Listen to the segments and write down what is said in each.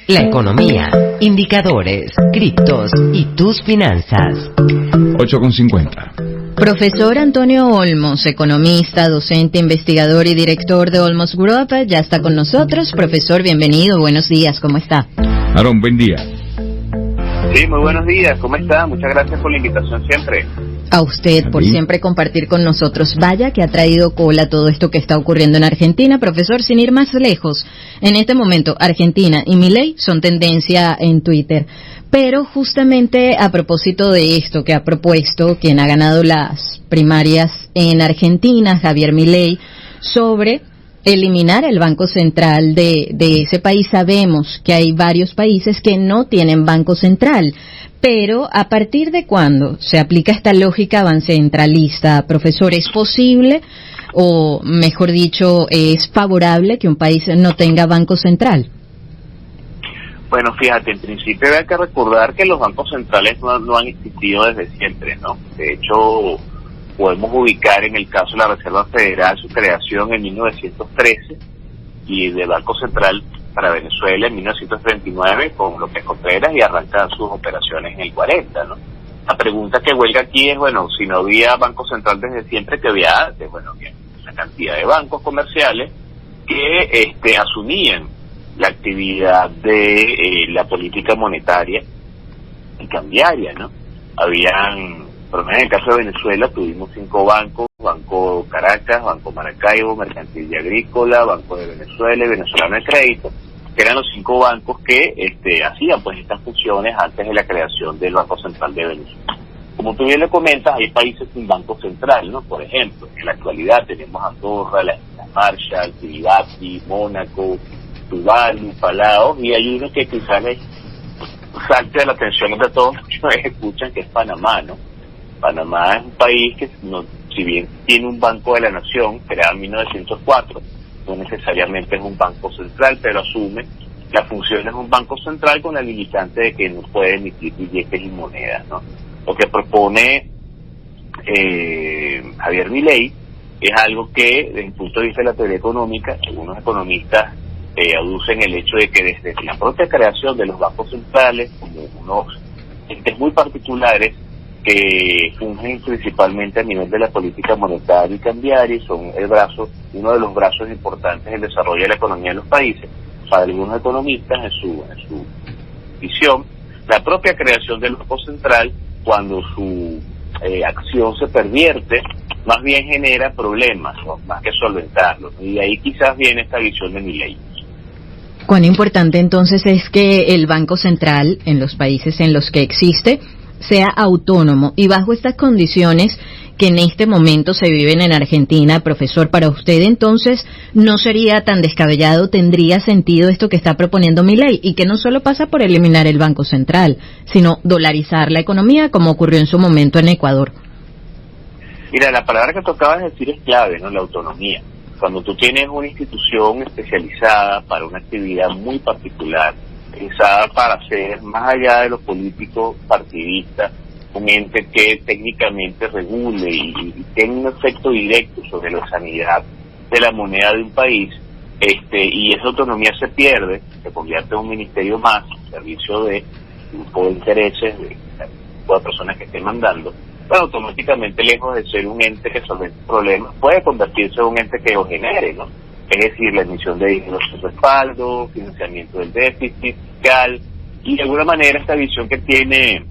La economía, indicadores, criptos y tus finanzas. 8:50. Profesor Antonio Olmos, economista, docente, investigador y director de Olmos Group, ya está con nosotros. Profesor, bienvenido, buenos días, ¿cómo está? Aarón, buen día. Sí, muy buenos días, ¿cómo está? Muchas gracias por la invitación siempre. A usted por siempre compartir con nosotros. Vaya que ha traído cola todo esto que está ocurriendo en Argentina. Profesor, sin ir más lejos, en este momento Argentina y Milei son tendencia en Twitter. Pero justamente a propósito de esto que ha propuesto quien ha ganado las primarias en Argentina, Javier Milei, sobre eliminar el Banco Central de ese país. Sabemos que hay varios países que no tienen Banco Central, pero ¿a partir de cuándo se aplica esta lógica bancentralista, profesor? ¿Es posible, o mejor dicho, es favorable que un país no tenga Banco Central? Bueno, fíjate, en principio hay que recordar que los bancos centrales no han existido desde siempre, ¿no? De hecho, podemos ubicar en el caso de la Reserva Federal su creación en 1913 y del Banco Central para Venezuela en 1939 con López Contreras, y arrancan sus operaciones en el 40, ¿no? La pregunta que huelga aquí es, bueno, si no había Banco Central desde siempre, que había antes. Bueno, bien, la cantidad de bancos comerciales que asumían la actividad de la política monetaria y cambiaria, ¿no? Habían, por lo menos en el caso de Venezuela, tuvimos 5 bancos: Banco Caracas, Banco Maracaibo, Mercantil y Agrícola, Banco de Venezuela y Venezolano de Crédito, que eran los 5 bancos que hacían pues estas funciones antes de la creación del Banco Central de Venezuela. Como tú bien le comentas, hay países sin Banco Central, ¿no? Por ejemplo, en la actualidad tenemos Andorra, las Marshall, Kiribati, Mónaco, Tuvalu, Palau, y hay uno que quizás les salte a la atención de todos los que escuchan, que es Panamá, ¿no? Panamá es un país que, si bien tiene un Banco de la Nación creado en 1904, no necesariamente es un banco central, pero asume la función de un banco central con la limitante de que no puede emitir billetes y monedas, ¿no? Lo que propone Javier Milei es algo que, desde el punto de vista de la teoría económica, algunos economistas aducen el hecho de que desde la propia creación de los bancos centrales, como unos entes muy particulares que fungen principalmente a nivel de la política monetaria y cambiaria, y son uno de los brazos importantes del desarrollo de la economía de los países. Para algunos economistas, en su visión, la propia creación del Banco Central, cuando su acción se pervierte, más bien genera problemas, ¿no? Más que solventarlos. Y de ahí quizás viene esta visión de Milei. ¿Cuán importante entonces es que el Banco Central, en los países en los que existe, sea autónomo? Y bajo estas condiciones que en este momento se viven en Argentina, profesor, para usted entonces no sería tan descabellado, tendría sentido esto que está proponiendo Milei, y que no solo pasa por eliminar el Banco Central, sino dolarizar la economía, como ocurrió en su momento en Ecuador. Mira, la palabra que tocabas decir es clave, ¿no? La autonomía. Cuando tú tienes una institución especializada para una actividad muy particular, pensada para ser, más allá de lo político partidista, un ente que técnicamente regule y tenga un efecto directo sobre la sanidad de la moneda de un país, y esa autonomía se pierde, se convierte en un ministerio más, un servicio de grupo de intereses de personas que estén mandando, pero automáticamente, lejos de ser un ente que solvente problemas, puede convertirse en un ente que los genere, ¿no? Es decir, la emisión de dinero sin respaldo, financiamiento del déficit fiscal, y de alguna manera esta visión que tiene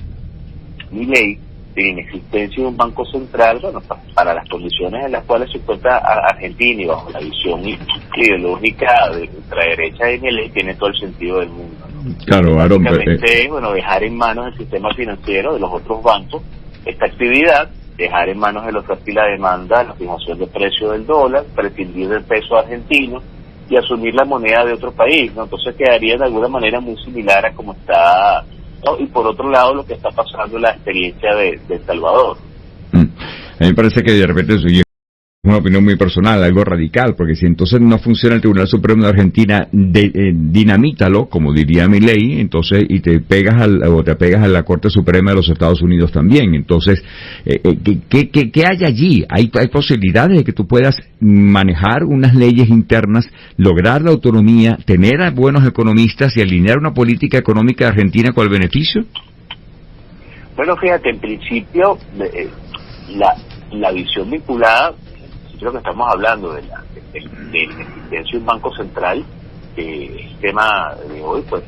Milei de inexistencia de un banco central, bueno, para las condiciones en las cuales se encuentra Argentina y bajo la visión ideológica de ultraderecha de Milei, tiene todo el sentido del mundo, ¿no? Claro, Aarón. Dejar en manos del sistema financiero, de los otros bancos, esta actividad, dejar en manos de la oferta y la demanda la fijación de precio del dólar, prescindir del peso argentino y asumir la moneda de otro país, ¿no? Entonces quedaría de alguna manera muy similar a como está, ¿no? Y por otro lado, lo que está pasando en la experiencia de El Salvador. A mí me parece que de repente una opinión muy personal, algo radical, porque si entonces no funciona el Tribunal Supremo de Argentina, dinamítalo, como diría Milei, entonces, y te pegas a la Corte Suprema de los Estados Unidos también. Entonces, ¿qué hay allí? ¿Hay posibilidades de que tú puedas manejar unas leyes internas, lograr la autonomía, tener a buenos economistas y alinear una política económica de Argentina con el beneficio? Bueno, fíjate, en principio, la visión vinculada, creo que estamos hablando de la existencia de un banco central, el tema de hoy, pues,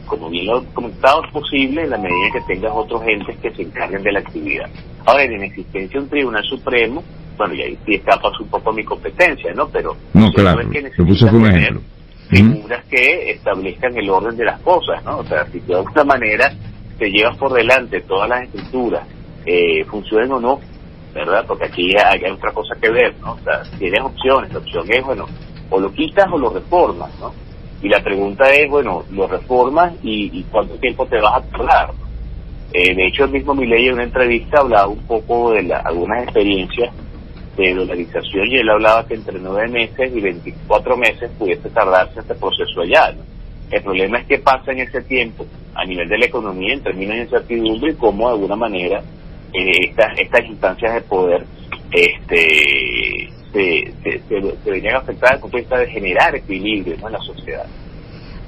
como bien lo he comentado, es posible en la medida que tengas otros entes que se encarguen de la actividad. Ahora, en existencia de un Tribunal Supremo, bueno, y ahí sí escapas un poco a mi competencia, ¿no? Pero no, claro, es que lo puse como ejemplo. Figuras que establezcan el orden de las cosas, ¿no? O sea, si de alguna manera te llevas por delante todas las estructuras, funcionen o no, ¿verdad? Porque aquí hay otra cosa que ver, ¿no? O sea, tienes opciones, la opción es, bueno, o lo quitas o lo reformas, ¿no? Y la pregunta es, bueno, ¿lo reformas y cuánto tiempo te vas a tardar? De hecho, el mismo Milei en una entrevista hablaba un poco de algunas experiencias de dolarización y él hablaba que entre 9 meses y 24 meses pudiese tardarse este proceso allá, ¿no? El problema es qué pasa en ese tiempo a nivel de la economía en términos de incertidumbre y cómo de alguna manera estas instancias de poder se venían afectadas desde el punto de vista de generar equilibrio, ¿no?, en la sociedad.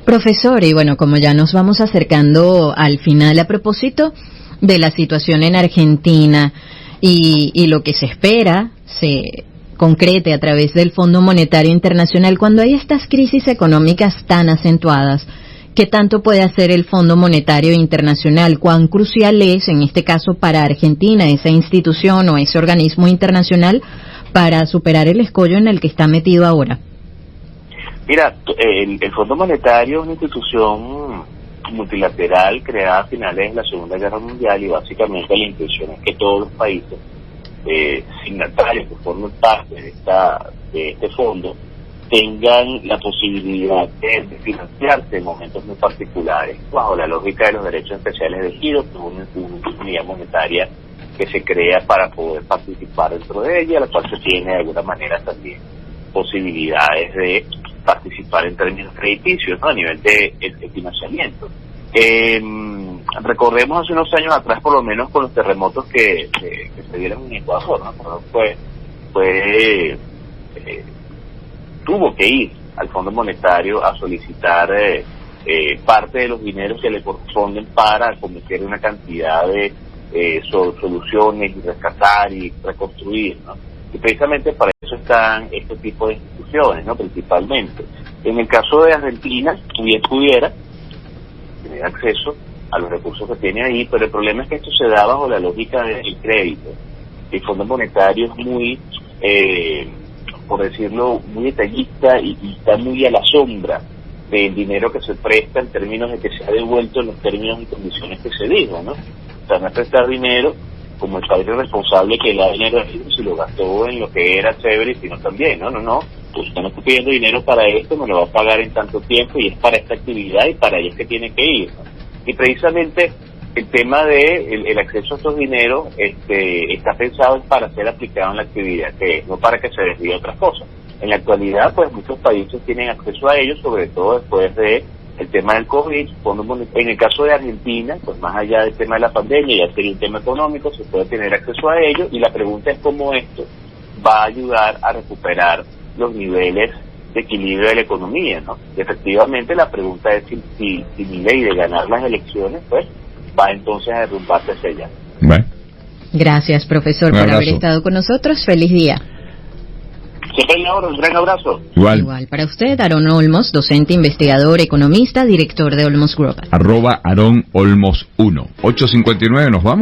Profesor, y bueno, como ya nos vamos acercando al final, a propósito de la situación en Argentina y lo que se espera se concrete a través del Fondo Monetario Internacional, cuando hay estas crisis económicas tan acentuadas, ¿qué tanto puede hacer el Fondo Monetario Internacional? ¿Cuán crucial es, en este caso, para Argentina, esa institución o ese organismo internacional para superar el escollo en el que está metido ahora? Mira, el Fondo Monetario es una institución multilateral creada a finales de la Segunda Guerra Mundial y básicamente la intención es que todos los países signatarios que formen parte de este fondo tengan la posibilidad de financiarse en momentos muy particulares, bajo la lógica de los derechos especiales de giro, que es una unidad monetaria que se crea para poder participar dentro de ella, la cual se tiene de alguna manera también posibilidades de participar en términos crediticios, ¿no?, a nivel de financiamiento. Recordemos hace unos años atrás, por lo menos con los terremotos que se dieron en Ecuador, ¿no? Tuvo que ir al Fondo Monetario a solicitar parte de los dineros que le corresponden para acometer una cantidad de soluciones y rescatar y reconstruir, ¿no? Y precisamente para eso están este tipo de instituciones, ¿no?, principalmente. En el caso de Argentina, bien pudiera tener acceso a los recursos que tiene ahí, pero el problema es que esto se da bajo la lógica del crédito. El Fondo Monetario es muy, por decirlo, muy detallista y está muy a la sombra del dinero que se presta en términos de que se ha devuelto en los términos y condiciones que se dijo, ¿no? O sea, no es prestar dinero como el padre responsable que le da dinero a ellos y lo gastó en lo que era chévere, sino también, no, pues usted no está pidiendo dinero para esto, me lo va a pagar en tanto tiempo y es para esta actividad y para allá es que tiene que ir, ¿no? Y precisamente el tema de el acceso a estos dineros está pensado para ser aplicado en la actividad, que es, no para que se desvíe otras cosas. En la actualidad, pues muchos países tienen acceso a ellos, sobre todo después de el tema del COVID. En el caso de Argentina, pues más allá del tema de la pandemia, ya sería un tema económico, se puede tener acceso a ello, y la pregunta es cómo esto va a ayudar a recuperar los niveles de equilibrio de la economía, ¿no? Y efectivamente la pregunta es si Milei de ganar las elecciones, pues va entonces a derrumbarse hacia allá. Bueno. Gracias, profesor, por haber estado con nosotros. Feliz día. Siempre ahora, un gran abrazo. Igual para usted, Aarón Olmos, docente, investigador, economista, director de Olmos Group. @Aarón Olmos 1. 8:59, nos vamos.